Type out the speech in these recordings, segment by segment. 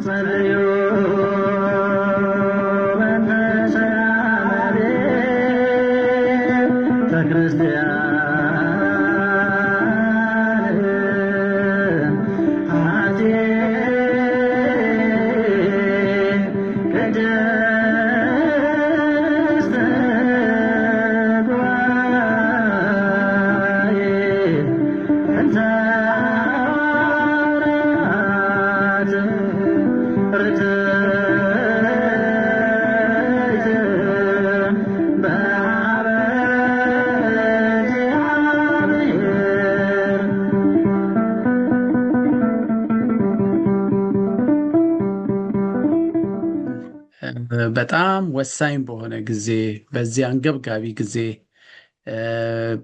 ጸልዩ በእንተ ሰላም ቤተ ክርስቲያን ቅድስት ጉባኤ እንተ ሐዋርያት ርትዕት በኀበ እግዚአብሔር። በጣም ወሳኝ በሆነ ጊዜ በዚህ አንገብጋቢ ጊዜ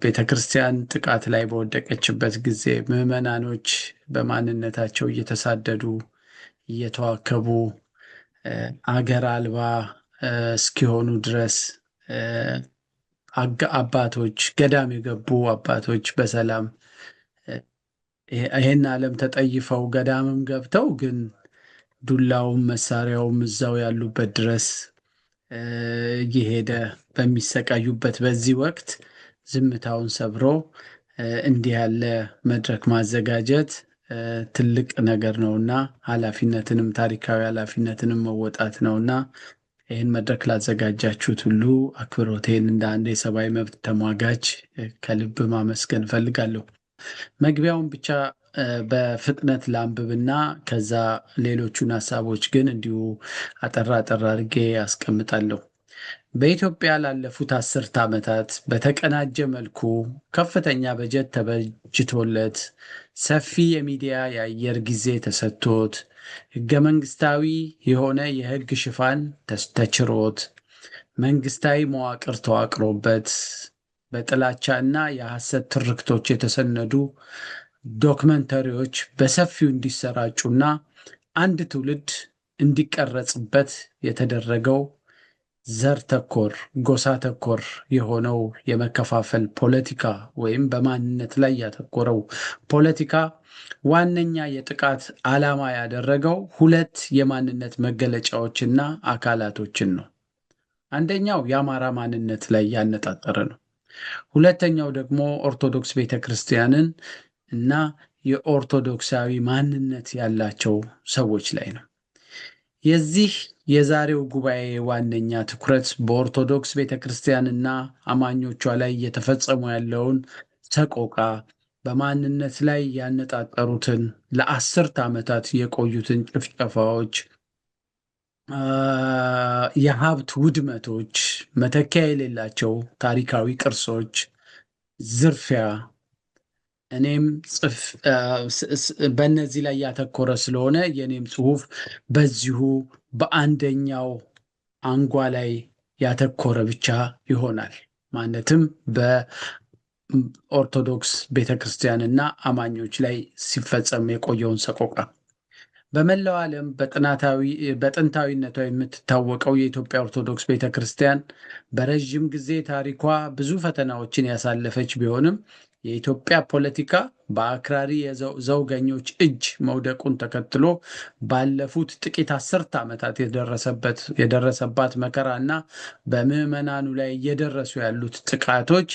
ቤተ ክርስቲያን ጥቃት ላይ በወደቀችበት ጊዜ ምዕመናኖች በማንነታቸው እየተሳደዱ እየተዋከቡ አገር አልባ እስኪሆኑ ድረስ አባቶች ገዳም የገቡ አባቶች በሰላም ይሄን ዓለም ተጠይፈው ገዳምም ገብተው ግን ዱላውም መሳሪያውም እዛው ያሉበት ድረስ እየሄደ በሚሰቃዩበት በዚህ ወቅት ዝምታውን ሰብሮ እንዲህ ያለ መድረክ ማዘጋጀት ትልቅ ነገር ነውና ኃላፊነትንም ታሪካዊ ኃላፊነትንም መወጣት ነውና ይህን መድረክ ላዘጋጃችሁት ሁሉ አክብሮቴን እንደ አንድ የሰብአዊ መብት ተሟጋች ከልብ ማመስገን እፈልጋለሁ። መግቢያውን ብቻ በፍጥነት ላንብብና ከዛ ሌሎቹን ሀሳቦች ግን እንዲሁ አጠራ አድርጌ አስቀምጣለሁ። በኢትዮጵያ ላለፉት 10 ዓመታት በተቀናጀ መልኩ ከፍተኛ በጀት ተበጅቶለት ሰፊ የሚዲያ የአየር ጊዜ ተሰጥቶት ሕገ መንግስታዊ የሆነ የሕግ ሽፋን ተችሮት መንግስታዊ መዋቅር ተዋቅሮበት በጥላቻና የሐሰት ትርክቶች የተሰነዱ ዶክመንተሪዎች በሰፊው እንዲሰራጩና አንድ ትውልድ እንዲቀረጽበት የተደረገው ዘር ተኮር ጎሳ ተኮር የሆነው የመከፋፈል ፖለቲካ ወይም በማንነት ላይ ያተኮረው ፖለቲካ ዋነኛ የጥቃት ዓላማ ያደረገው ሁለት የማንነት መገለጫዎችና አካላቶችን ነው። አንደኛው የአማራ ማንነት ላይ ያነጣጠረ ነው። ሁለተኛው ደግሞ ኦርቶዶክስ ቤተክርስቲያንን እና የኦርቶዶክሳዊ ማንነት ያላቸው ሰዎች ላይ ነው። የዚህ የዛሬው ጉባኤ ዋነኛ ትኩረት በኦርቶዶክስ ቤተክርስቲያንና አማኞቿ ላይ እየተፈጸሙ ያለውን ሰቆቃ፣ በማንነት ላይ ያነጣጠሩትን ለ10 ዓመታት የቆዩትን ጭፍጨፋዎች፣ የሀብት ውድመቶች፣ መተኪያ የሌላቸው ታሪካዊ ቅርሶች፣ ዝርፊያ እኔም በእነዚህ ላይ ያተኮረ ስለሆነ የኔም ጽሁፍ በዚሁ በአንደኛው አንጓ ላይ ያተኮረ ብቻ ይሆናል። ማለትም በኦርቶዶክስ ቤተክርስቲያንና አማኞች ላይ ሲፈጸም የቆየውን ሰቆቃ። በመላው ዓለም በጥንታዊነቷ የምትታወቀው የኢትዮጵያ ኦርቶዶክስ ቤተክርስቲያን በረዥም ጊዜ ታሪኳ ብዙ ፈተናዎችን ያሳለፈች ቢሆንም የኢትዮጵያ ፖለቲካ በአክራሪ ዘውገኞች እጅ መውደቁን ተከትሎ ባለፉት ጥቂት 10 ዓመታት የደረሰባት መከራና በምዕመናኑ ላይ እየደረሱ ያሉት ጥቃቶች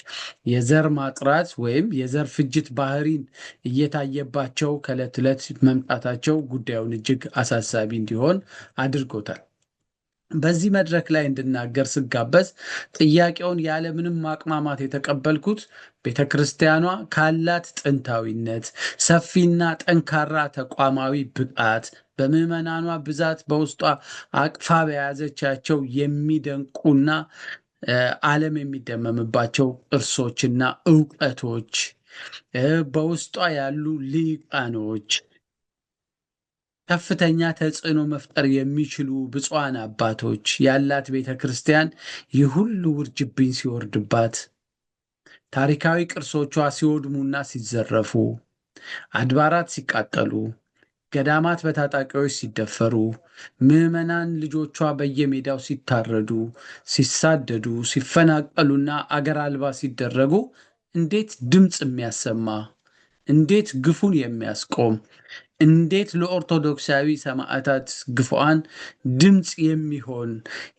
የዘር ማጥራት ወይም የዘር ፍጅት ባህሪን እየታየባቸው ከዕለት ዕለት መምጣታቸው ጉዳዩን እጅግ አሳሳቢ እንዲሆን አድርጎታል። በዚህ መድረክ ላይ እንድናገር ስጋበዝ ጥያቄውን ያለምንም ማቅማማት የተቀበልኩት ቤተክርስቲያኗ ካላት ጥንታዊነት፣ ሰፊና ጠንካራ ተቋማዊ ብቃት፣ በምዕመናኗ ብዛት በውስጧ አቅፋ በያዘቻቸው የሚደንቁና ዓለም የሚደመምባቸው ቅርሶችና እውቀቶች፣ በውስጧ ያሉ ሊቃኖች፣ ከፍተኛ ተጽዕኖ መፍጠር የሚችሉ ብፁዓን አባቶች ያላት ቤተ ክርስቲያን ይህ ሁሉ ውርጅብኝ ሲወርድባት፣ ታሪካዊ ቅርሶቿ ሲወድሙና ሲዘረፉ፣ አድባራት ሲቃጠሉ፣ ገዳማት በታጣቂዎች ሲደፈሩ፣ ምዕመናን ልጆቿ በየሜዳው ሲታረዱ፣ ሲሳደዱ፣ ሲፈናቀሉና አገር አልባ ሲደረጉ እንዴት ድምፅ የሚያሰማ እንዴት ግፉን የሚያስቆም እንዴት ለኦርቶዶክሳዊ ሰማዕታት ግፉዓን ድምፅ የሚሆን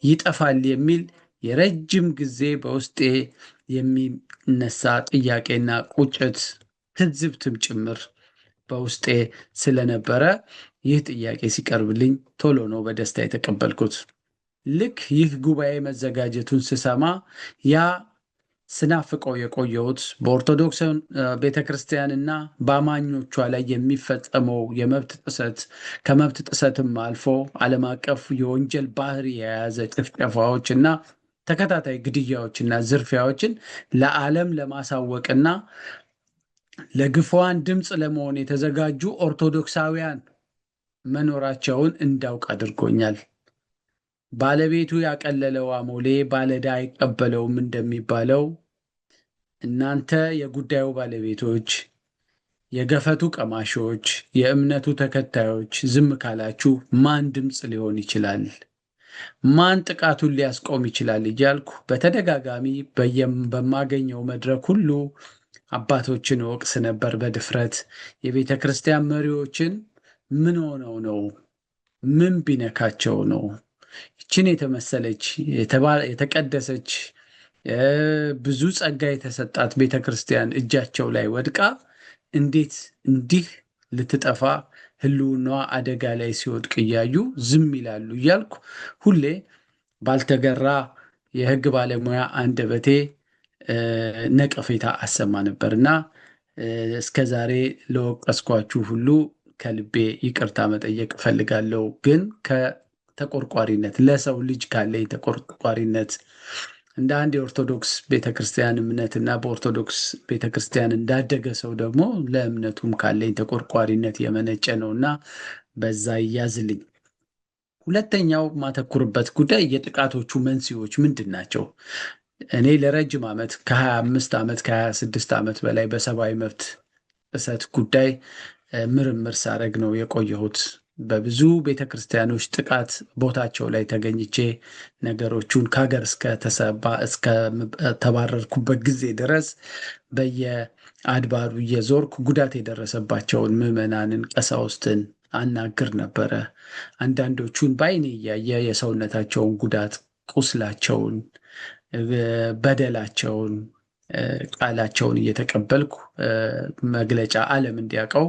ይጠፋል የሚል የረጅም ጊዜ በውስጤ የሚነሳ ጥያቄና ቁጭት ትዝብትም ጭምር በውስጤ ስለነበረ ይህ ጥያቄ ሲቀርብልኝ ቶሎ ነው በደስታ የተቀበልኩት። ልክ ይህ ጉባኤ መዘጋጀቱን ስሰማ ያ ስናፍቀው የቆየሁት በኦርቶዶክስ ቤተክርስቲያንና በአማኞቿ ላይ የሚፈጸመው የመብት ጥሰት ከመብት ጥሰትም አልፎ ዓለም አቀፍ የወንጀል ባህሪ የያዘ ጭፍጨፋዎች እና ተከታታይ ግድያዎችና ዝርፊያዎችን ለዓለም ለማሳወቅና ለግፉዓን ድምፅ ለመሆን የተዘጋጁ ኦርቶዶክሳውያን መኖራቸውን እንዳውቅ አድርጎኛል። ባለቤቱ ያቀለለው አሞሌ ባለዕዳ አይቀበለውም እንደሚባለው እናንተ የጉዳዩ ባለቤቶች፣ የገፈቱ ቀማሾች፣ የእምነቱ ተከታዮች ዝም ካላችሁ ማን ድምፅ ሊሆን ይችላል? ማን ጥቃቱን ሊያስቆም ይችላል? እያልኩ በተደጋጋሚ በማገኘው መድረክ ሁሉ አባቶችን ወቅስ ነበር በድፍረት። የቤተ ክርስቲያን መሪዎችን ምን ሆነው ነው? ምን ቢነካቸው ነው ይችን የተመሰለች የተቀደሰች ብዙ ጸጋ የተሰጣት ቤተ ክርስቲያን እጃቸው ላይ ወድቃ እንዴት እንዲህ ልትጠፋ ሕልውናዋ አደጋ ላይ ሲወድቅ እያዩ ዝም ይላሉ? እያልኩ ሁሌ ባልተገራ የሕግ ባለሙያ አንደበቴ ነቀፌታ አሰማ ነበርና እስከ ዛሬ ለወቀስኳችሁ ሁሉ ከልቤ ይቅርታ መጠየቅ እፈልጋለሁ። ግን ከተቆርቋሪነት ለሰው ልጅ ካለኝ ተቆርቋሪነት እንደ አንድ የኦርቶዶክስ ቤተክርስቲያን እምነትና በኦርቶዶክስ ቤተክርስቲያን እንዳደገ ሰው ደግሞ ለእምነቱም ካለኝ ተቆርቋሪነት የመነጨ ነውና በዛ ይያዝልኝ። ሁለተኛው ማተኩርበት ጉዳይ የጥቃቶቹ መንስኤዎች ምንድን ናቸው? እኔ ለረጅም ዓመት ከ25 ዓመት ከ26 ዓመት በላይ በሰብአዊ መብት ጥሰት ጉዳይ ምርምር ሳረግ ነው የቆየሁት። በብዙ ቤተክርስቲያኖች ጥቃት ቦታቸው ላይ ተገኝቼ ነገሮቹን ከሀገር እስከተባረርኩበት ጊዜ ድረስ በየአድባሩ እየዞርኩ ጉዳት የደረሰባቸውን ምዕመናንን፣ ቀሳውስትን አናግር ነበረ። አንዳንዶቹን በዓይኔ እያየ የሰውነታቸውን ጉዳት፣ ቁስላቸውን፣ በደላቸውን፣ ቃላቸውን እየተቀበልኩ መግለጫ ዓለም እንዲያውቀው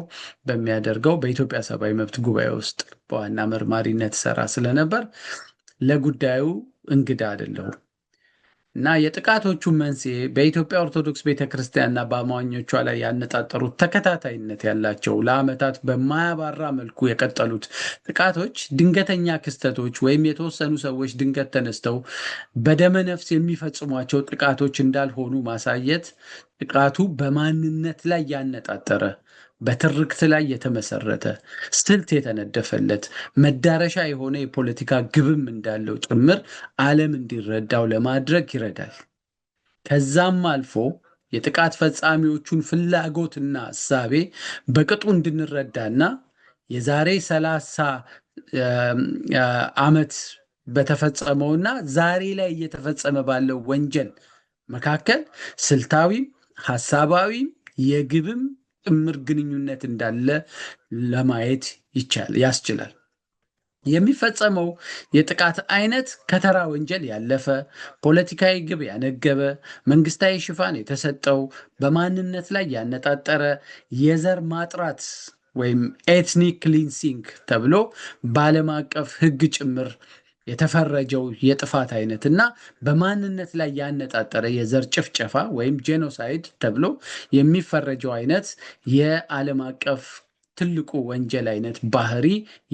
በሚያደርገው በኢትዮጵያ ሰብአዊ መብት ጉባኤ ውስጥ በዋና መርማሪነት ሰራ ስለነበር ለጉዳዩ እንግዳ አይደለሁም እና የጥቃቶቹ መንስኤ በኢትዮጵያ ኦርቶዶክስ ቤተክርስቲያንና በአማኞቿ ላይ ያነጣጠሩት ተከታታይነት ያላቸው ለዓመታት በማያባራ መልኩ የቀጠሉት ጥቃቶች ድንገተኛ ክስተቶች ወይም የተወሰኑ ሰዎች ድንገት ተነስተው በደመነፍስ የሚፈጽሟቸው ጥቃቶች እንዳልሆኑ ማሳየት፣ ጥቃቱ በማንነት ላይ ያነጣጠረ፣ በትርክት ላይ የተመሰረተ፣ ስልት የተነደፈለት፣ መዳረሻ የሆነ የፖለቲካ ግብም እንዳለው ጭምር ዓለም እንዲረዳው ለማድረግ ይረዳል። ከዛም አልፎ የጥቃት ፈጻሚዎቹን ፍላጎትና እሳቤ በቅጡ እንድንረዳና የዛሬ 30 ዓመት በተፈጸመውና ዛሬ ላይ እየተፈጸመ ባለው ወንጀል መካከል ስልታዊም ሐሳባዊም የግብም ጭምር ግንኙነት እንዳለ ለማየት ያስችላል። የሚፈጸመው የጥቃት አይነት ከተራ ወንጀል ያለፈ፣ ፖለቲካዊ ግብ ያነገበ፣ መንግስታዊ ሽፋን የተሰጠው፣ በማንነት ላይ ያነጣጠረ፣ የዘር ማጥራት ወይም ኤትኒክ ክሊንሲንግ ተብሎ በዓለም አቀፍ ሕግ ጭምር የተፈረጀው የጥፋት አይነት እና በማንነት ላይ ያነጣጠረ የዘር ጭፍጨፋ ወይም ጄኖሳይድ ተብሎ የሚፈረጀው አይነት የዓለም አቀፍ ትልቁ ወንጀል አይነት ባህሪ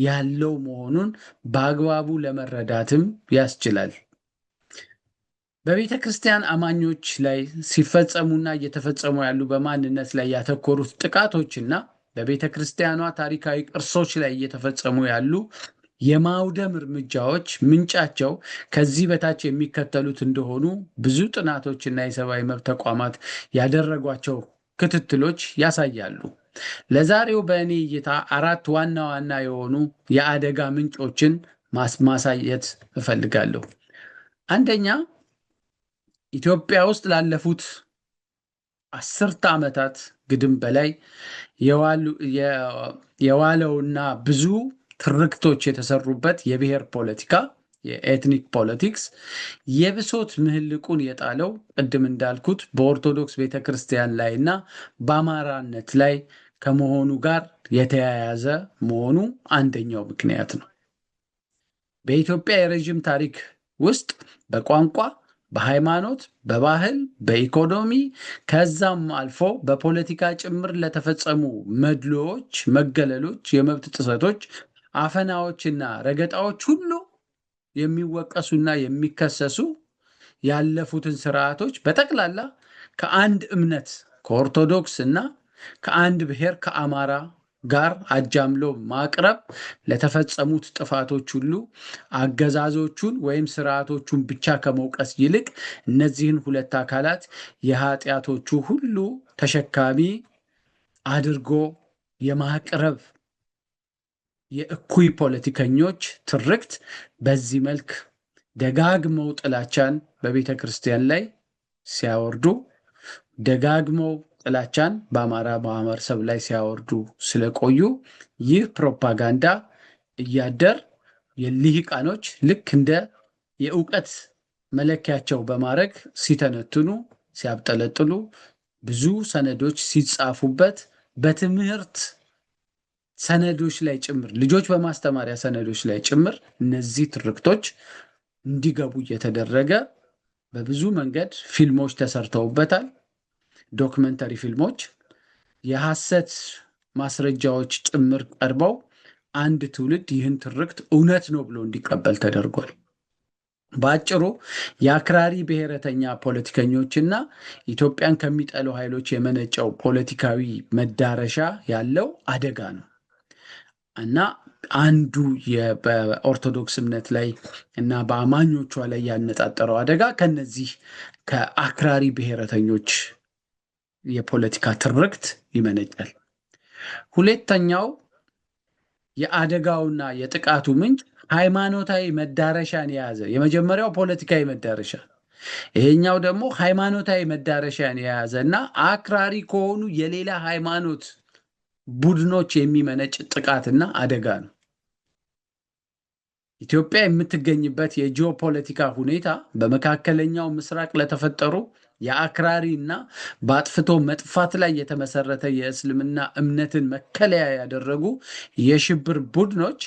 ያለው መሆኑን በአግባቡ ለመረዳትም ያስችላል። በቤተ ክርስቲያን አማኞች ላይ ሲፈጸሙና እየተፈጸሙ ያሉ በማንነት ላይ ያተኮሩት ጥቃቶችና በቤተ ክርስቲያኗ ታሪካዊ ቅርሶች ላይ እየተፈጸሙ ያሉ የማውደም እርምጃዎች ምንጫቸው ከዚህ በታች የሚከተሉት እንደሆኑ ብዙ ጥናቶችና የሰብአዊ መብት ተቋማት ያደረጓቸው ክትትሎች ያሳያሉ። ለዛሬው በእኔ እይታ 4 ዋና ዋና የሆኑ የአደጋ ምንጮችን ማሳየት እፈልጋለሁ። አንደኛ፣ ኢትዮጵያ ውስጥ ላለፉት 10 ዓመታት ግድም በላይ የዋለውና ብዙ ትርክቶች የተሰሩበት የብሔር ፖለቲካ የኤትኒክ ፖለቲክስ የብሶት ምህልቁን የጣለው ቅድም እንዳልኩት በኦርቶዶክስ ቤተክርስቲያን ላይ እና በአማራነት ላይ ከመሆኑ ጋር የተያያዘ መሆኑ አንደኛው ምክንያት ነው። በኢትዮጵያ የረዥም ታሪክ ውስጥ በቋንቋ፣ በሃይማኖት፣ በባህል፣ በኢኮኖሚ ከዛም አልፎ በፖለቲካ ጭምር ለተፈጸሙ መድሎዎች፣ መገለሎች፣ የመብት ጥሰቶች፣ አፈናዎችና ረገጣዎች ሁሉ የሚወቀሱና የሚከሰሱ ያለፉትን ስርዓቶች በጠቅላላ ከአንድ እምነት ከኦርቶዶክስ እና ከአንድ ብሔር ከአማራ ጋር አጃምሎ ማቅረብ ለተፈጸሙት ጥፋቶች ሁሉ አገዛዞቹን ወይም ስርዓቶቹን ብቻ ከመውቀስ ይልቅ እነዚህን ሁለት አካላት የኃጢአቶቹ ሁሉ ተሸካሚ አድርጎ የማቅረብ የእኩይ ፖለቲከኞች ትርክት በዚህ መልክ ደጋግመው ጥላቻን በቤተ ክርስቲያን ላይ ሲያወርዱ፣ ደጋግመው ጥላቻን በአማራ ማህበረሰብ ላይ ሲያወርዱ ስለቆዩ ይህ ፕሮፓጋንዳ እያደር የልሂቃኖች ልክ እንደ የእውቀት መለኪያቸው በማድረግ ሲተነትኑ፣ ሲያብጠለጥሉ፣ ብዙ ሰነዶች ሲጻፉበት በትምህርት ሰነዶች ላይ ጭምር ልጆች በማስተማሪያ ሰነዶች ላይ ጭምር እነዚህ ትርክቶች እንዲገቡ እየተደረገ በብዙ መንገድ ፊልሞች ተሰርተውበታል። ዶክመንተሪ ፊልሞች፣ የሐሰት ማስረጃዎች ጭምር ቀርበው አንድ ትውልድ ይህን ትርክት እውነት ነው ብሎ እንዲቀበል ተደርጓል። በአጭሩ የአክራሪ ብሔረተኛ ፖለቲከኞችና ኢትዮጵያን ከሚጠሉ ኃይሎች የመነጨው ፖለቲካዊ መዳረሻ ያለው አደጋ ነው እና አንዱ በኦርቶዶክስ እምነት ላይ እና በአማኞቿ ላይ ያነጣጠረው አደጋ ከነዚህ ከአክራሪ ብሔረተኞች የፖለቲካ ትርክት ይመነጫል። ሁለተኛው የአደጋውና የጥቃቱ ምንጭ ሃይማኖታዊ መዳረሻን የያዘ የመጀመሪያው ፖለቲካዊ መዳረሻ፣ ይሄኛው ደግሞ ሃይማኖታዊ መዳረሻን የያዘ እና አክራሪ ከሆኑ የሌላ ሃይማኖት ቡድኖች የሚመነጭ ጥቃትና አደጋ ነው። ኢትዮጵያ የምትገኝበት የጂኦፖለቲካ ሁኔታ በመካከለኛው ምስራቅ ለተፈጠሩ የአክራሪ እና በአጥፍቶ መጥፋት ላይ የተመሰረተ የእስልምና እምነትን መከለያ ያደረጉ የሽብር ቡድኖች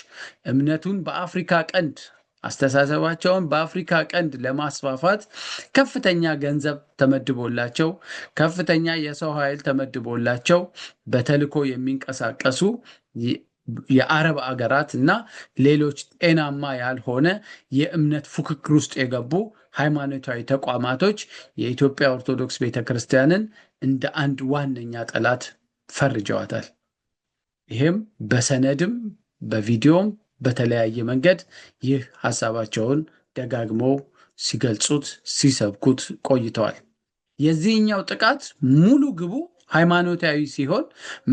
እምነቱን በአፍሪካ ቀንድ አስተሳሰባቸውን በአፍሪካ ቀንድ ለማስፋፋት ከፍተኛ ገንዘብ ተመድቦላቸው ከፍተኛ የሰው ኃይል ተመድቦላቸው በተልዕኮ የሚንቀሳቀሱ የአረብ አገራት እና ሌሎች ጤናማ ያልሆነ የእምነት ፉክክር ውስጥ የገቡ ሃይማኖታዊ ተቋማቶች የኢትዮጵያ ኦርቶዶክስ ቤተክርስቲያንን እንደ አንድ ዋነኛ ጠላት ፈርጀዋታል። ይህም በሰነድም በቪዲዮም በተለያየ መንገድ ይህ ሐሳባቸውን ደጋግመው ሲገልጹት ሲሰብኩት ቆይተዋል። የዚህኛው ጥቃት ሙሉ ግቡ ሃይማኖታዊ ሲሆን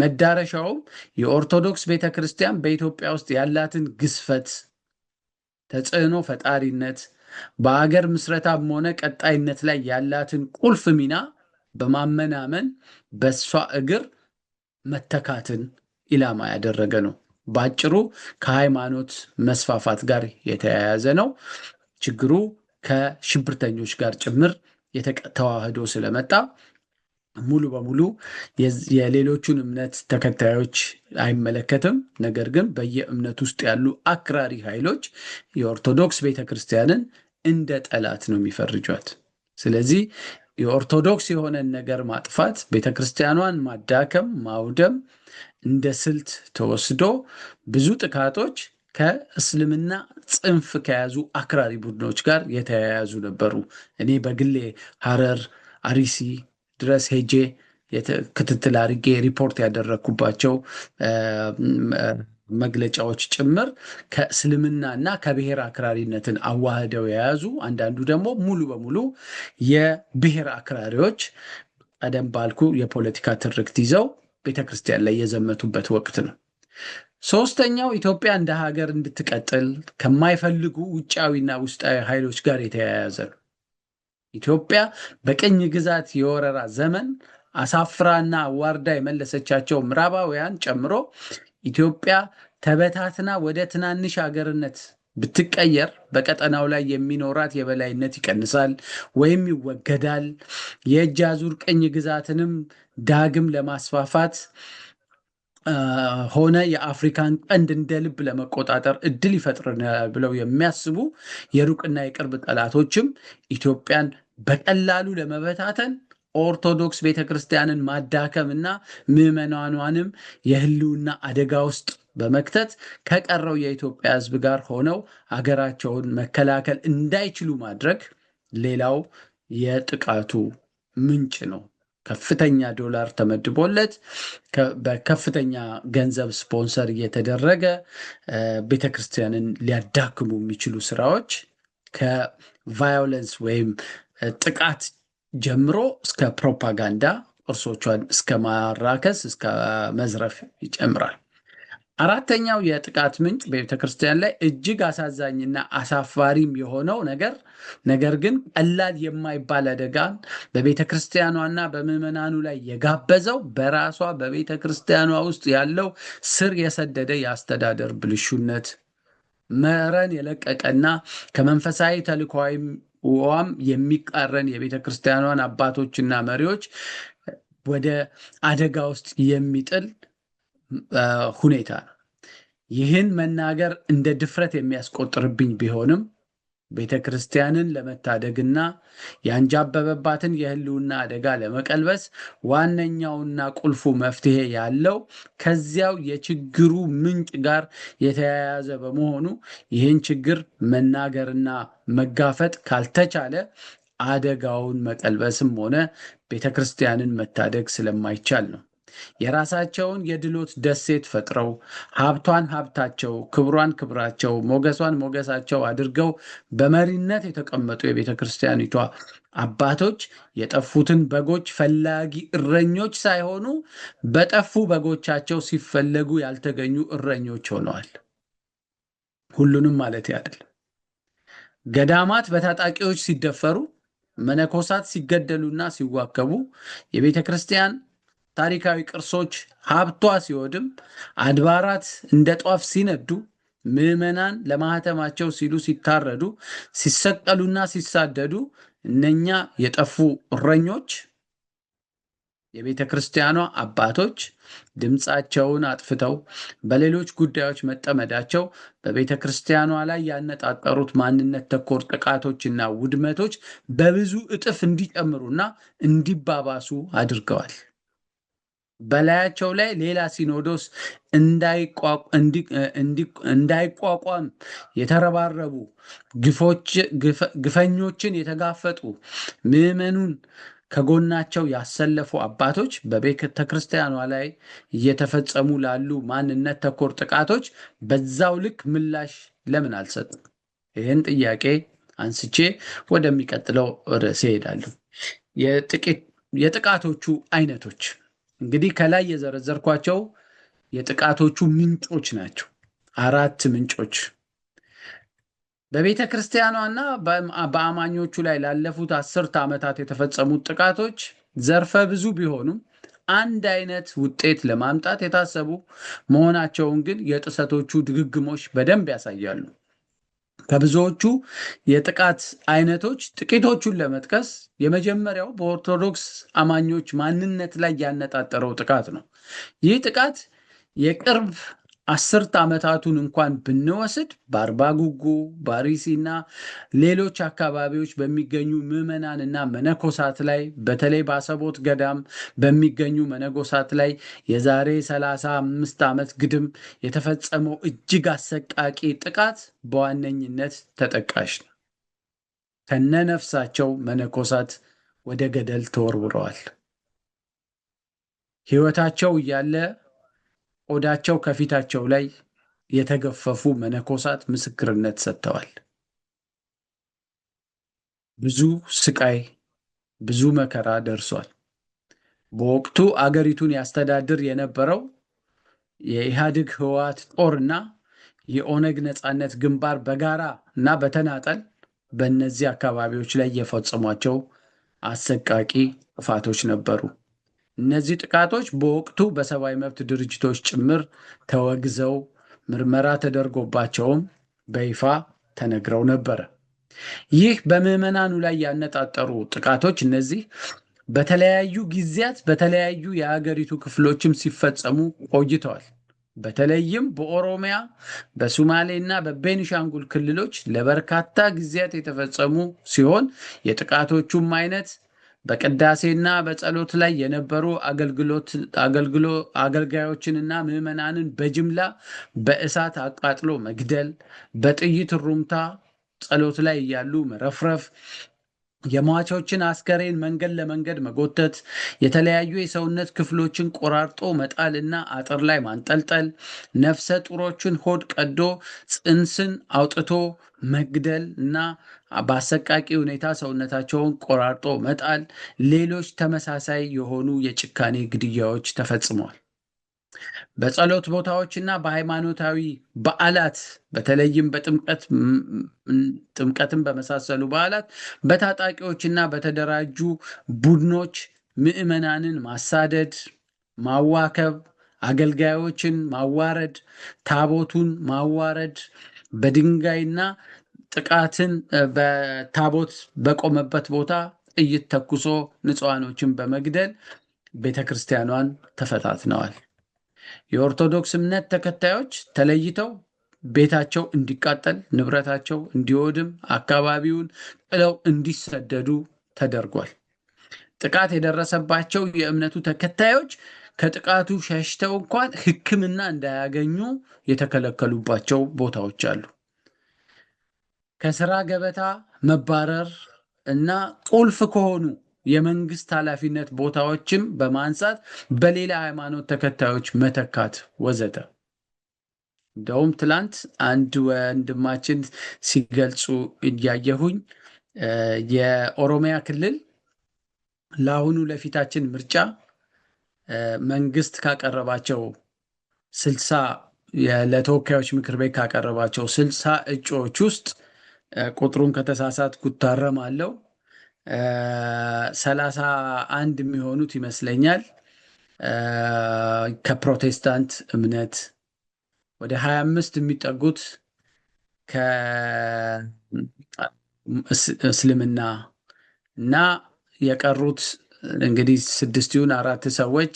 መዳረሻውም የኦርቶዶክስ ቤተክርስቲያን በኢትዮጵያ ውስጥ ያላትን ግዝፈት፣ ተጽዕኖ ፈጣሪነት፣ በአገር ምስረታም ሆነ ቀጣይነት ላይ ያላትን ቁልፍ ሚና በማመናመን በሷ እግር መተካትን ኢላማ ያደረገ ነው። በአጭሩ ከሃይማኖት መስፋፋት ጋር የተያያዘ ነው። ችግሩ ከሽብርተኞች ጋር ጭምር ተዋህዶ ስለመጣ ሙሉ በሙሉ የሌሎቹን እምነት ተከታዮች አይመለከትም። ነገር ግን በየእምነት ውስጥ ያሉ አክራሪ ኃይሎች የኦርቶዶክስ ቤተክርስቲያንን እንደ ጠላት ነው የሚፈርጇት። ስለዚህ የኦርቶዶክስ የሆነን ነገር ማጥፋት፣ ቤተክርስቲያኗን ማዳከም፣ ማውደም እንደ ስልት ተወስዶ ብዙ ጥቃቶች ከእስልምና ጽንፍ ከያዙ አክራሪ ቡድኖች ጋር የተያያዙ ነበሩ። እኔ በግሌ ሐረር፣ አርሲ ድረስ ሄጄ ክትትል አድርጌ ሪፖርት ያደረግኩባቸው መግለጫዎች ጭምር ከእስልምና እና ከብሔር አክራሪነትን አዋህደው የያዙ አንዳንዱ ደግሞ ሙሉ በሙሉ የብሔር አክራሪዎች ቀደም ባልኩ የፖለቲካ ትርክት ይዘው ቤተክርስቲያን ላይ የዘመቱበት ወቅት ነው። ሶስተኛው ኢትዮጵያ እንደ ሀገር እንድትቀጥል ከማይፈልጉ ውጫዊና ውስጣዊ ኃይሎች ጋር የተያያዘ ነው። ኢትዮጵያ በቅኝ ግዛት የወረራ ዘመን አሳፍራና አዋርዳ የመለሰቻቸው ምዕራባውያን ጨምሮ ኢትዮጵያ ተበታትና ወደ ትናንሽ ሀገርነት ብትቀየር በቀጠናው ላይ የሚኖራት የበላይነት ይቀንሳል ወይም ይወገዳል። የእጅ አዙር ቅኝ ግዛትንም ዳግም ለማስፋፋት ሆነ የአፍሪካን ቀንድ እንደ ልብ ለመቆጣጠር እድል ይፈጥረናል ብለው የሚያስቡ የሩቅና የቅርብ ጠላቶችም ኢትዮጵያን በቀላሉ ለመበታተን ኦርቶዶክስ ቤተክርስቲያንን ማዳከምና ምዕመናኗንም የህልውና አደጋ ውስጥ በመክተት ከቀረው የኢትዮጵያ ሕዝብ ጋር ሆነው አገራቸውን መከላከል እንዳይችሉ ማድረግ ሌላው የጥቃቱ ምንጭ ነው። ከፍተኛ ዶላር ተመድቦለት በከፍተኛ ገንዘብ ስፖንሰር እየተደረገ ቤተክርስቲያንን ሊያዳክሙ የሚችሉ ስራዎች ከቫዮለንስ ወይም ጥቃት ጀምሮ እስከ ፕሮፓጋንዳ ቅርሶቿን እስከ ማራከስ እስከ መዝረፍ ይጨምራል። አራተኛው የጥቃት ምንጭ በቤተክርስቲያን ላይ እጅግ አሳዛኝና አሳፋሪም የሆነው ነገር ግን ቀላል የማይባል አደጋን በቤተክርስቲያኗና በምዕመናኑ ላይ የጋበዘው በራሷ በቤተክርስቲያኗ ውስጥ ያለው ስር የሰደደ የአስተዳደር ብልሹነት፣ መረን የለቀቀና ከመንፈሳዊ ተልዕኮዋም የሚቃረን የቤተክርስቲያኗን አባቶችና መሪዎች ወደ አደጋ ውስጥ የሚጥል ሁኔታ ነው። ይህን መናገር እንደ ድፍረት የሚያስቆጥርብኝ ቢሆንም ቤተክርስቲያንን ለመታደግና ያንጃበበባትን የህልውና አደጋ ለመቀልበስ ዋነኛውና ቁልፉ መፍትሄ ያለው ከዚያው የችግሩ ምንጭ ጋር የተያያዘ በመሆኑ ይህን ችግር መናገርና መጋፈጥ ካልተቻለ አደጋውን መቀልበስም ሆነ ቤተክርስቲያንን መታደግ ስለማይቻል ነው። የራሳቸውን የድሎት ደሴት ፈጥረው ሀብቷን ሀብታቸው፣ ክብሯን ክብራቸው፣ ሞገሷን ሞገሳቸው አድርገው በመሪነት የተቀመጡ የቤተ ክርስቲያኒቷ አባቶች የጠፉትን በጎች ፈላጊ እረኞች ሳይሆኑ በጠፉ በጎቻቸው ሲፈለጉ ያልተገኙ እረኞች ሆነዋል። ሁሉንም ማለት አይደለም። ገዳማት በታጣቂዎች ሲደፈሩ፣ መነኮሳት ሲገደሉና ሲዋከቡ፣ የቤተ ክርስቲያን ታሪካዊ ቅርሶች ሀብቷ ሲወድም፣ አድባራት እንደ ጧፍ ሲነዱ፣ ምዕመናን ለማህተማቸው ሲሉ ሲታረዱ፣ ሲሰቀሉና ሲሳደዱ እነኛ የጠፉ እረኞች የቤተ ክርስቲያኗ አባቶች ድምፃቸውን አጥፍተው በሌሎች ጉዳዮች መጠመዳቸው በቤተ ክርስቲያኗ ላይ ያነጣጠሩት ማንነት ተኮር ጥቃቶችና ውድመቶች በብዙ እጥፍ እንዲጨምሩና እንዲባባሱ አድርገዋል። በላያቸው ላይ ሌላ ሲኖዶስ እንዳይቋቋም የተረባረቡ ግፈኞችን የተጋፈጡ ምዕመኑን ከጎናቸው ያሰለፉ አባቶች በቤተ ክርስቲያኗ ላይ እየተፈጸሙ ላሉ ማንነት ተኮር ጥቃቶች በዛው ልክ ምላሽ ለምን አልሰጡም? ይህን ጥያቄ አንስቼ ወደሚቀጥለው ርዕሴ እሄዳለሁ። የጥቃቶቹ አይነቶች እንግዲህ ከላይ የዘረዘርኳቸው የጥቃቶቹ ምንጮች ናቸው። 4 ምንጮች በቤተ ክርስቲያኗና በአማኞቹ ላይ ላለፉት 10 ዓመታት የተፈጸሙት ጥቃቶች ዘርፈ ብዙ ቢሆኑም አንድ አይነት ውጤት ለማምጣት የታሰቡ መሆናቸውን ግን የጥሰቶቹ ድግግሞች በደንብ ያሳያሉ። ከብዙዎቹ የጥቃት አይነቶች ጥቂቶቹን ለመጥቀስ የመጀመሪያው በኦርቶዶክስ አማኞች ማንነት ላይ ያነጣጠረው ጥቃት ነው። ይህ ጥቃት የቅርብ 10 ዓመታቱን እንኳን ብንወስድ በአርባ ጉጉ፣ ባሪሲና ሌሎች አካባቢዎች በሚገኙ ምዕመናንና መነኮሳት ላይ በተለይ በአሰቦት ገዳም በሚገኙ መነኮሳት ላይ የዛሬ 35 ዓመት ግድም የተፈጸመው እጅግ አሰቃቂ ጥቃት በዋነኝነት ተጠቃሽ ነው። ከነነፍሳቸው መነኮሳት ወደ ገደል ተወርውረዋል። ሕይወታቸው እያለ ቆዳቸው ከፊታቸው ላይ የተገፈፉ መነኮሳት ምስክርነት ሰጥተዋል። ብዙ ስቃይ፣ ብዙ መከራ ደርሷል። በወቅቱ አገሪቱን ያስተዳድር የነበረው የኢህአዴግ ህወሓት ጦርና የኦነግ ነጻነት ግንባር በጋራ እና በተናጠል በእነዚህ አካባቢዎች ላይ የፈጸሟቸው አሰቃቂ ጥፋቶች ነበሩ። እነዚህ ጥቃቶች በወቅቱ በሰብአዊ መብት ድርጅቶች ጭምር ተወግዘው ምርመራ ተደርጎባቸውም በይፋ ተነግረው ነበረ። ይህ በምዕመናኑ ላይ ያነጣጠሩ ጥቃቶች እነዚህ በተለያዩ ጊዜያት በተለያዩ የሀገሪቱ ክፍሎችም ሲፈጸሙ ቆይተዋል። በተለይም በኦሮሚያ፣ በሶማሌ እና በቤኒሻንጉል ክልሎች ለበርካታ ጊዜያት የተፈጸሙ ሲሆን የጥቃቶቹም አይነት በቅዳሴና በጸሎት ላይ የነበሩ አገልጋዮችንና ምዕመናንን በጅምላ በእሳት አቃጥሎ መግደል፣ በጥይት ሩምታ ጸሎት ላይ እያሉ መረፍረፍ፣ የሟቾችን አስከሬን መንገድ ለመንገድ መጎተት፣ የተለያዩ የሰውነት ክፍሎችን ቆራርጦ መጣልና አጥር ላይ ማንጠልጠል፣ ነፍሰ ጡሮችን ሆድ ቀዶ ጽንስን አውጥቶ መግደል እና በአሰቃቂ ሁኔታ ሰውነታቸውን ቆራርጦ መጣል፣ ሌሎች ተመሳሳይ የሆኑ የጭካኔ ግድያዎች ተፈጽመዋል። በጸሎት ቦታዎችና በሃይማኖታዊ በዓላት በተለይም ጥምቀትን በመሳሰሉ በዓላት በታጣቂዎችና በተደራጁ ቡድኖች ምዕመናንን ማሳደድ፣ ማዋከብ፣ አገልጋዮችን ማዋረድ፣ ታቦቱን ማዋረድ፣ በድንጋይና ጥቃትን በታቦት በቆመበት ቦታ ጥይት ተኩሶ ንጹሐኖችን በመግደል ቤተክርስቲያኗን ተፈታትነዋል። የኦርቶዶክስ እምነት ተከታዮች ተለይተው ቤታቸው እንዲቃጠል፣ ንብረታቸው እንዲወድም፣ አካባቢውን ጥለው እንዲሰደዱ ተደርጓል። ጥቃት የደረሰባቸው የእምነቱ ተከታዮች ከጥቃቱ ሸሽተው እንኳን ሕክምና እንዳያገኙ የተከለከሉባቸው ቦታዎች አሉ። ከስራ ገበታ መባረር እና ቁልፍ ከሆኑ የመንግስት ኃላፊነት ቦታዎችም በማንሳት በሌላ ሃይማኖት ተከታዮች መተካት ወዘተ። እንደውም ትላንት አንድ ወንድማችን ሲገልጹ እያየሁኝ የኦሮሚያ ክልል ለአሁኑ ለፊታችን ምርጫ መንግስት ካቀረባቸው 60 ለተወካዮች ምክር ቤት ካቀረባቸው 60 እጩዎች ውስጥ ቁጥሩን ከተሳሳትኩ እታረማለሁ 31 የሚሆኑት ይመስለኛል ከፕሮቴስታንት እምነት፣ ወደ 25 የሚጠጉት ከእስልምና እና የቀሩት እንግዲህ 4 ሰዎች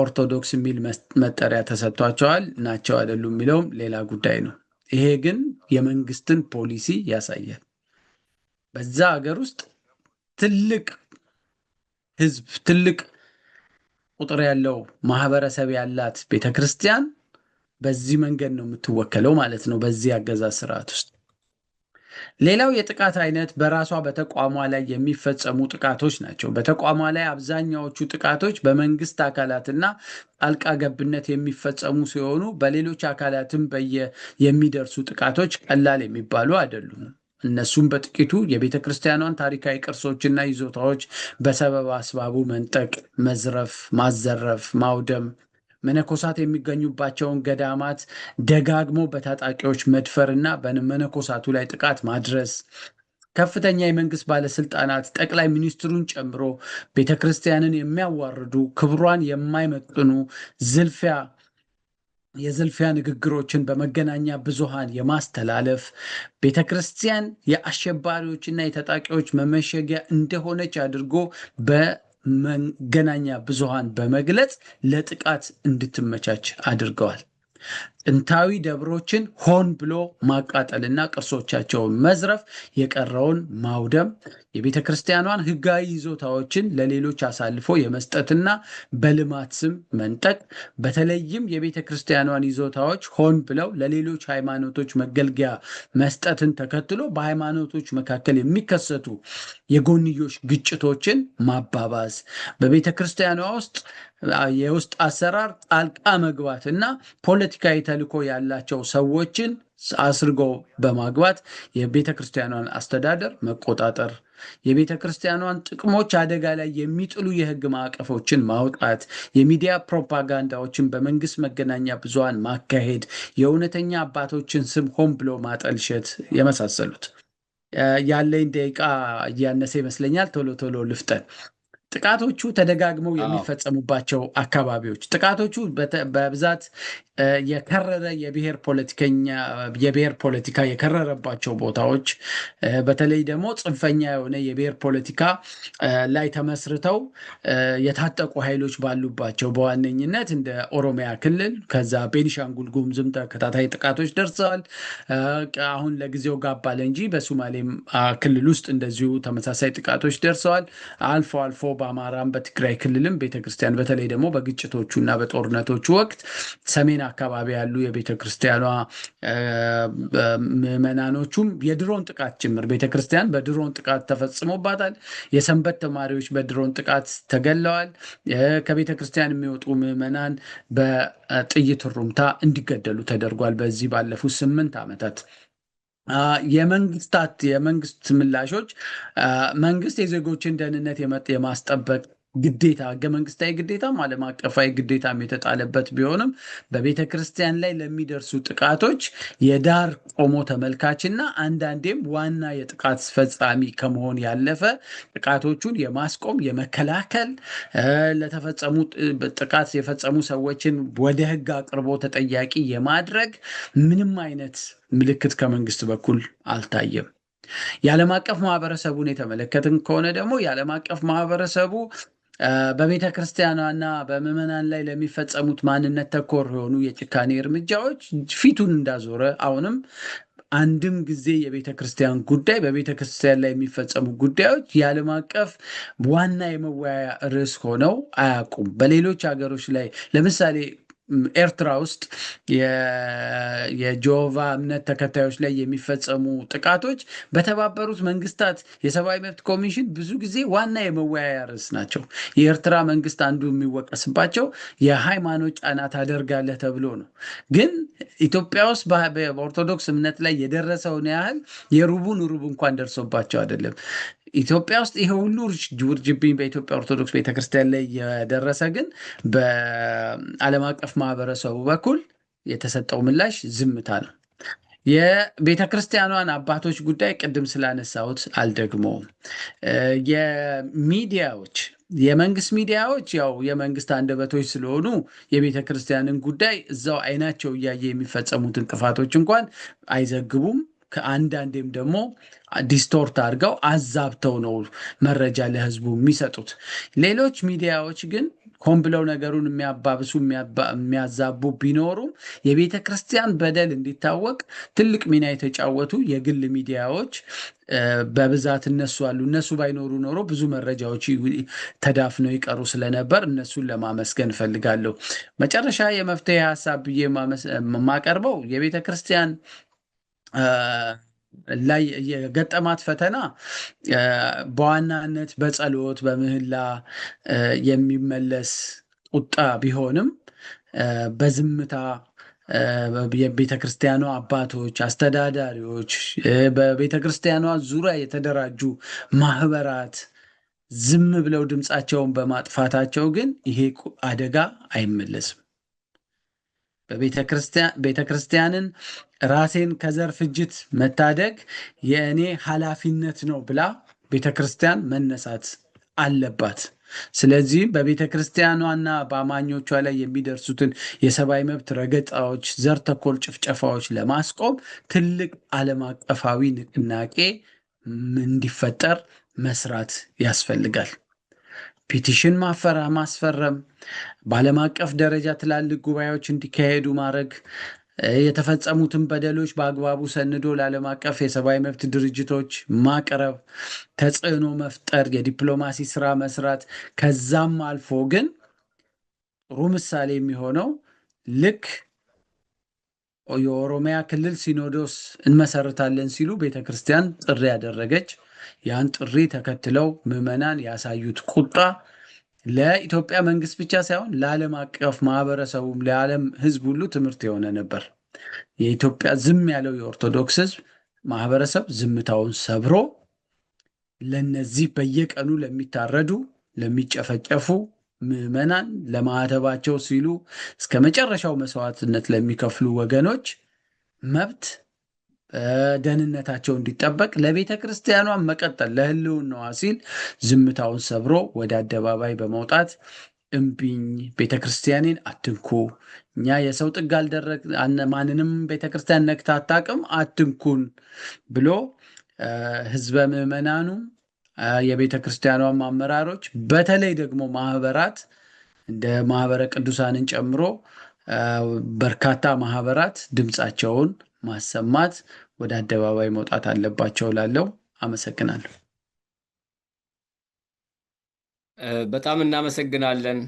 ኦርቶዶክስ የሚል መጠሪያ ተሰጥቷቸዋል። ናቸው አይደሉም የሚለውም ሌላ ጉዳይ ነው። ይሄ ግን የመንግስትን ፖሊሲ ያሳያል። በዛ ሀገር ውስጥ ትልቅ ህዝብ፣ ትልቅ ቁጥር ያለው ማህበረሰብ ያላት ቤተክርስቲያን በዚህ መንገድ ነው የምትወከለው ማለት ነው፣ በዚህ አገዛዝ ስርዓት ውስጥ። ሌላው የጥቃት አይነት በራሷ በተቋሟ ላይ የሚፈጸሙ ጥቃቶች ናቸው። በተቋሟ ላይ አብዛኛዎቹ ጥቃቶች በመንግስት አካላትና ጣልቃ ገብነት የሚፈጸሙ ሲሆኑ በሌሎች አካላትም የሚደርሱ ጥቃቶች ቀላል የሚባሉ አይደሉም። እነሱም በጥቂቱ የቤተ ክርስቲያኗን ታሪካዊ ቅርሶችና ይዞታዎች በሰበብ አስባቡ መንጠቅ፣ መዝረፍ፣ ማዘረፍ፣ ማውደም፣ መነኮሳት የሚገኙባቸውን ገዳማት ደጋግሞ በታጣቂዎች መድፈርና በመነኮሳቱ ላይ ጥቃት ማድረስ፣ ከፍተኛ የመንግስት ባለስልጣናት ጠቅላይ ሚኒስትሩን ጨምሮ ቤተክርስቲያንን የሚያዋርዱ ክብሯን የማይመጥኑ የዝልፊያ ንግግሮችን በመገናኛ ብዙሃን የማስተላለፍ፣ ቤተክርስቲያን የአሸባሪዎችና የታጣቂዎች መመሸጊያ እንደሆነች አድርጎ በመገናኛ ብዙሃን በመግለጽ ለጥቃት እንድትመቻች አድርገዋል። ጥንታዊ ደብሮችን ሆን ብሎ ማቃጠልና ቅርሶቻቸውን መዝረፍ፣ የቀረውን ማውደም፣ የቤተ ክርስቲያኗን ሕጋዊ ይዞታዎችን ለሌሎች አሳልፎ የመስጠትና በልማት ስም መንጠቅ፣ በተለይም የቤተ ክርስቲያኗን ይዞታዎች ሆን ብለው ለሌሎች ሃይማኖቶች መገልገያ መስጠትን ተከትሎ በሃይማኖቶች መካከል የሚከሰቱ የጎንዮሽ ግጭቶችን ማባባስ፣ በቤተ ክርስቲያኗ ውስጥ የውስጥ አሰራር ጣልቃ መግባት እና ፖለቲካዊ ተልዕኮ ያላቸው ሰዎችን አስርጎ በማግባት የቤተ ክርስቲያኗን አስተዳደር መቆጣጠር፣ የቤተ ክርስቲያኗን ጥቅሞች አደጋ ላይ የሚጥሉ የህግ ማዕቀፎችን ማውጣት፣ የሚዲያ ፕሮፓጋንዳዎችን በመንግስት መገናኛ ብዙሃን ማካሄድ፣ የእውነተኛ አባቶችን ስም ሆን ብሎ ማጠልሸት የመሳሰሉት። ያለኝ ደቂቃ እያነሰ ይመስለኛል። ቶሎ ቶሎ ልፍጠን። ጥቃቶቹ ተደጋግመው አዎ የሚፈጸሙባቸው አካባቢዎች፣ ጥቃቶቹ በብዛት የከረረ የብሔር ፖለቲካ የከረረባቸው ቦታዎች፣ በተለይ ደግሞ ጽንፈኛ የሆነ የብሔር ፖለቲካ ላይ ተመስርተው የታጠቁ ኃይሎች ባሉባቸው በዋነኝነት እንደ ኦሮሚያ ክልል፣ ከዛ ቤኒሻንጉል ጉሙዝም ተከታታይ ጥቃቶች ደርሰዋል። አሁን ለጊዜው ጋብ አለ እንጂ በሶማሌም ክልል ውስጥ እንደዚሁ ተመሳሳይ ጥቃቶች ደርሰዋል። አልፎ አልፎ በአማራም በትግራይ ክልልም ቤተክርስቲያን በተለይ ደግሞ በግጭቶቹ እና በጦርነቶቹ ወቅት ሰሜን አካባቢ ያሉ የቤተክርስቲያኗ ምዕመናኖቹም የድሮን ጥቃት ጭምር ቤተክርስቲያን በድሮን ጥቃት ተፈጽሞባታል። የሰንበት ተማሪዎች በድሮን ጥቃት ተገለዋል። ከቤተክርስቲያን የሚወጡ ምዕመናን በጥይት ሩምታ እንዲገደሉ ተደርጓል። በዚህ ባለፉት 8 ዓመታት የመንግስት ምላሾች መንግስት የዜጎችን ደህንነት የማስጠበቅ ግዴታ ህገ መንግስታዊ ግዴታም ዓለም አቀፋዊ ግዴታም የተጣለበት ቢሆንም በቤተ ክርስቲያን ላይ ለሚደርሱ ጥቃቶች የዳር ቆሞ ተመልካችና አንዳንዴም ዋና የጥቃት ፈጻሚ ከመሆን ያለፈ ጥቃቶቹን የማስቆም የመከላከል ለተፈጸሙ ጥቃት የፈጸሙ ሰዎችን ወደ ህግ አቅርቦ ተጠያቂ የማድረግ ምንም አይነት ምልክት ከመንግስት በኩል አልታየም። የዓለም አቀፍ ማህበረሰቡን የተመለከትን ከሆነ ደግሞ የዓለም አቀፍ ማህበረሰቡ በቤተ ክርስቲያኗና በምዕመናን ላይ ለሚፈጸሙት ማንነት ተኮር የሆኑ የጭካኔ እርምጃዎች ፊቱን እንዳዞረ አሁንም አንድም ጊዜ የቤተ ክርስቲያን ጉዳይ በቤተ ክርስቲያን ላይ የሚፈጸሙ ጉዳዮች የዓለም አቀፍ ዋና የመወያያ ርዕስ ሆነው አያውቁም። በሌሎች ሀገሮች ላይ ለምሳሌ ኤርትራ ውስጥ የጆቫ እምነት ተከታዮች ላይ የሚፈጸሙ ጥቃቶች በተባበሩት መንግስታት የሰብአዊ መብት ኮሚሽን ብዙ ጊዜ ዋና የመወያያ ርዕስ ናቸው። የኤርትራ መንግስት አንዱ የሚወቀስባቸው የሃይማኖት ጫና ታደርጋለህ ተብሎ ነው። ግን ኢትዮጵያ ውስጥ በኦርቶዶክስ እምነት ላይ የደረሰውን ያህል የሩቡን እንኳን ደርሶባቸው አይደለም። ኢትዮጵያ ውስጥ ይሄ ሁሉ ውርጅብኝ በኢትዮጵያ ኦርቶዶክስ ቤተክርስቲያን ላይ የደረሰ ግን በዓለም አቀፍ ማህበረሰቡ በኩል የተሰጠው ምላሽ ዝምታ ነው። የቤተክርስቲያኗን አባቶች ጉዳይ ቅድም ስላነሳሁት አልደግመውም። የመንግስት ሚዲያዎች ያው የመንግስት አንደበቶች ስለሆኑ የቤተ ክርስቲያንን ጉዳይ እዛው አይናቸው እያየ የሚፈጸሙት እንቅፋቶች እንኳን አይዘግቡም። ከአንዳንዴም ደግሞ ዲስቶርት አድርገው አዛብተው ነው መረጃ ለህዝቡ የሚሰጡት። ሌሎች ሚዲያዎች ግን ሆን ብለው ነገሩን የሚያባብሱ የሚያዛቡ ቢኖሩም የቤተ ክርስቲያን በደል እንዲታወቅ ትልቅ ሚና የተጫወቱ የግል ሚዲያዎች በብዛት እነሱ አሉ። እነሱ ባይኖሩ ኖሮ ብዙ መረጃዎች ተዳፍነው ይቀሩ ስለነበር እነሱን ለማመስገን እፈልጋለሁ። መጨረሻ የመፍትሄ ሀሳብ ብዬ የማቀርበው የቤተ ክርስቲያን ላይ የገጠማት ፈተና በዋናነት በጸሎት በምህላ የሚመለስ ቁጣ ቢሆንም በዝምታ የቤተ ክርስቲያኗ አባቶች፣ አስተዳዳሪዎች፣ በቤተ ክርስቲያኗ ዙሪያ የተደራጁ ማህበራት ዝም ብለው ድምፃቸውን በማጥፋታቸው ግን ይሄ አደጋ አይመለስም። ቤተ ክርስቲያንን ራሴን ከዘር ፍጅት መታደግ የእኔ ኃላፊነት ነው ብላ ቤተ ክርስቲያን መነሳት አለባት። ስለዚህ በቤተ ክርስቲያኗና በአማኞቿ ላይ የሚደርሱትን የሰብአዊ መብት ረገጣዎች፣ ዘር ተኮር ጭፍጨፋዎች ለማስቆም ትልቅ ዓለም አቀፋዊ ንቅናቄ እንዲፈጠር መስራት ያስፈልጋል። ፒቲሽን ማስፈረም፣ በዓለም አቀፍ ደረጃ ትላልቅ ጉባኤዎች እንዲካሄዱ ማድረግ፣ የተፈጸሙትን በደሎች በአግባቡ ሰንዶ ለዓለም አቀፍ የሰብአዊ መብት ድርጅቶች ማቅረብ፣ ተጽዕኖ መፍጠር፣ የዲፕሎማሲ ስራ መስራት። ከዛም አልፎ ግን ጥሩ ምሳሌ የሚሆነው ልክ የኦሮሚያ ክልል ሲኖዶስ እንመሰርታለን ሲሉ ቤተክርስቲያን ጥሪ ያደረገች፣ ያን ጥሪ ተከትለው ምዕመናን ያሳዩት ቁጣ ለኢትዮጵያ መንግስት ብቻ ሳይሆን ለዓለም አቀፍ ማህበረሰቡም ለዓለም ህዝብ ሁሉ ትምህርት የሆነ ነበር። የኢትዮጵያ ዝም ያለው የኦርቶዶክስ ህዝብ ማህበረሰብ ዝምታውን ሰብሮ ለነዚህ በየቀኑ ለሚታረዱ ለሚጨፈጨፉ ምዕመናን ለማህተባቸው ሲሉ እስከ መጨረሻው መስዋዕትነት ለሚከፍሉ ወገኖች መብት ደህንነታቸው እንዲጠበቅ ለቤተ ክርስቲያኗ መቀጠል ለህልውናዋ ሲል ዝምታውን ሰብሮ ወደ አደባባይ በመውጣት እምቢኝ፣ ቤተ ክርስቲያኔን አትንኩ፣ እኛ የሰው ጥግ አልደረግ ማንንም ቤተ ክርስቲያን ነክታ አታውቅም፣ አትንኩን ብሎ ህዝበ ምዕመናኑ የቤተ ክርስቲያኗም አመራሮች በተለይ ደግሞ ማህበራት እንደ ማህበረ ቅዱሳንን ጨምሮ በርካታ ማህበራት ድምፃቸውን ማሰማት ወደ አደባባይ መውጣት አለባቸው ላለው አመሰግናለሁ። በጣም እናመሰግናለን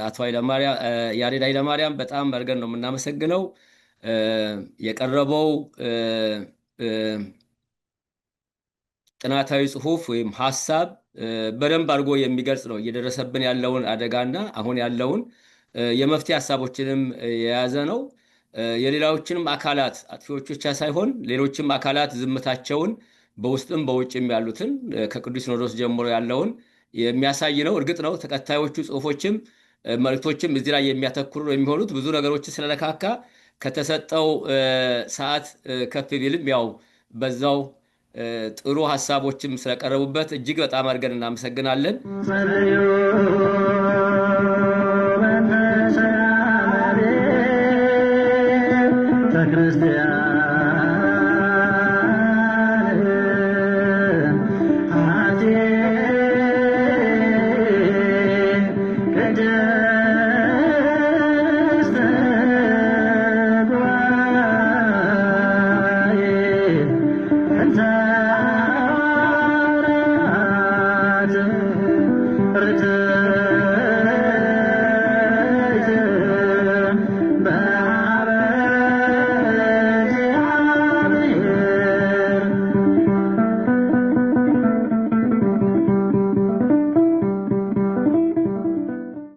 አቶ ኃይለማርያም ያሬድ ኃይለማርያም በጣም አድርገን ነው የምናመሰግነው። የቀረበው ጥናታዊ ጽሁፍ ወይም ሐሳብ በደንብ አድርጎ የሚገልጽ ነው እየደረሰብን ያለውን አደጋና አሁን ያለውን የመፍትሄ ሐሳቦችንም የያዘ ነው። የሌላዎችንም አካላት አጥፊዎች ብቻ ሳይሆን ሌሎችም አካላት ዝምታቸውን በውስጥም በውጭም ያሉትን ከቅዱስ ሲኖዶስ ጀምሮ ያለውን የሚያሳይ ነው። እርግጥ ነው ተከታዮቹ ጽሁፎችም መልእክቶችም እዚህ ላይ የሚያተኩሩ የሚሆኑት ብዙ ነገሮችን ስለነካካ ከተሰጠው ሰዓት ከፍ ቢልም ያው በዛው ጥሩ ሐሳቦችም ስለቀረቡበት እጅግ በጣም አድርገን እናመሰግናለን። ክርስቲያን